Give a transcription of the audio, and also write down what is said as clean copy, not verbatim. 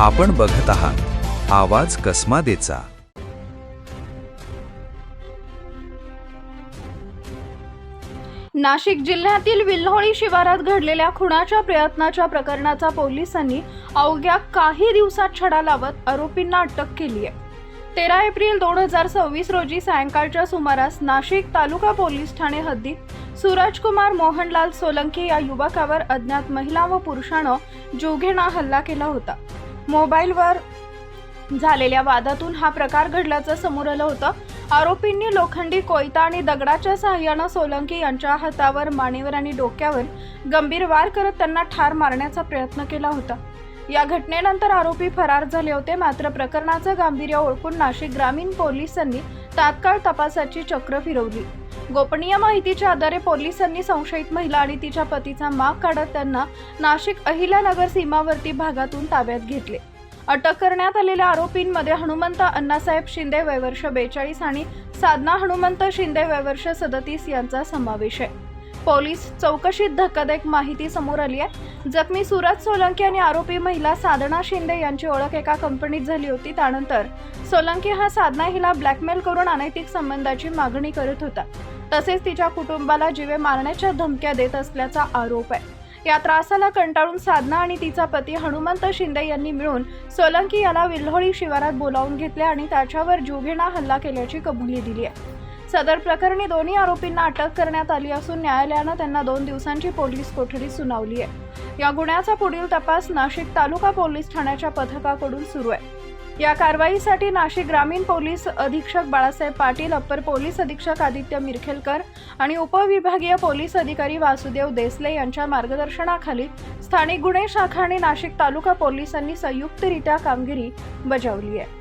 आपण बघत आहात आवाज कसमादेचा। नाशिक जिल्ह्यातील विल्होळी शिवारात घडलेल्या खुनाच्या प्रयत्नाच्या प्रकरणाचा पोलिसांनी अवघ्या काही दिवसात छडा लावत आरोपींना अटक केली आहे। 13 एप्रिल 2026 रोजी सायंकाळच्या सुमारास नाशिक तालुका पोलीस ठाणे हद्दीत सूरजकुमार मोहनलाल सोलंकी या युवकावर अज्ञात महिला व पुरुषानं जीवघेणा हल्ला केला होता। मोबाईलवर झालेल्या वादातून हा प्रकार घडल्याचं समोर आलं होतं। आरोपींनी लोखंडी कोयता आणि दगडाच्या सहाय्याने सोलंकी यांच्या हातावर, मानेवर आणि डोक्यावर गंभीर वार करत त्यांना ठार मारण्याचा प्रयत्न केला होता। या घटनेनंतर आरोपी फरार झाले होते। मात्र प्रकरणाचं गांभीर्य ओळखून नाशिक ग्रामीण पोलिसांनी तात्काळ तपासाची चक्र फिरवली। गोपनीय माहितीच्या आधारे पोलिसांनी संशयित महिला आणि तिच्या पतीचा माग काढत त्यांना नाशिक अहिल्यानगर सीमावर्ती भागातून ताब्यात घेतले। अटक करण्यात आलेल्या आरोपींमध्ये हनुमंत अण्णासाहेब शिंदे वय वर्ष 42 आणि साधना हनुमंत शिंदे वय वर्ष 37 यांचा समावेश आहे। पोलीस चौकशीत धक्कादायक माहिती समोर आली आहे। जखमी सूरज सोलंकी आणि आरोपी महिला साधना शिंदे यांची ओळख एका कंपनीत झाली होती। त्यानंतर सोलंकी हा साधना हिला ब्लॅकमेल करून अनैतिक संबंधाची मागणी करत होता। तसेच तिच्या कुटुंबाला जीवे मारण्याच्या धमक्या देत असल्याचा आरोप आहे। या त्रासाला कंटाळून साधना आणि तिचा पती हनुमंत शिंदे यांनी मिळून सोलंकी याला विल्होळी शिवारात बोलावून घेतले आणि त्याच्यावर जीवघेणा हल्ला केल्याची कबुली दिली आहे। सदर प्रकरणी दोन्ही आरोपींना अटक करण्यात आली असून न्यायालयानं त्यांना 2 दिवसांची पोलीस कोठडी सुनावली आहे। या गुन्ह्याचा पुढील तपास नाशिक तालुका पोलीस ठाण्याच्या पथकाकडून सुरू आहे। या कारवाईसाठी नाशिक ग्रामीण पोलीस अधीक्षक बाळासाहेब पाटील, अप्पर पोलीस अधीक्षक आदित्य मिरखेलकर आणि उपविभागीय पोलीस अधिकारी वासुदेव देसले यांच्या मार्गदर्शनाखाली स्थानिक गुन्हे शाखा आणि नाशिक तालुका पोलिसांनी संयुक्तरित्या कामगिरी बजावली आहे।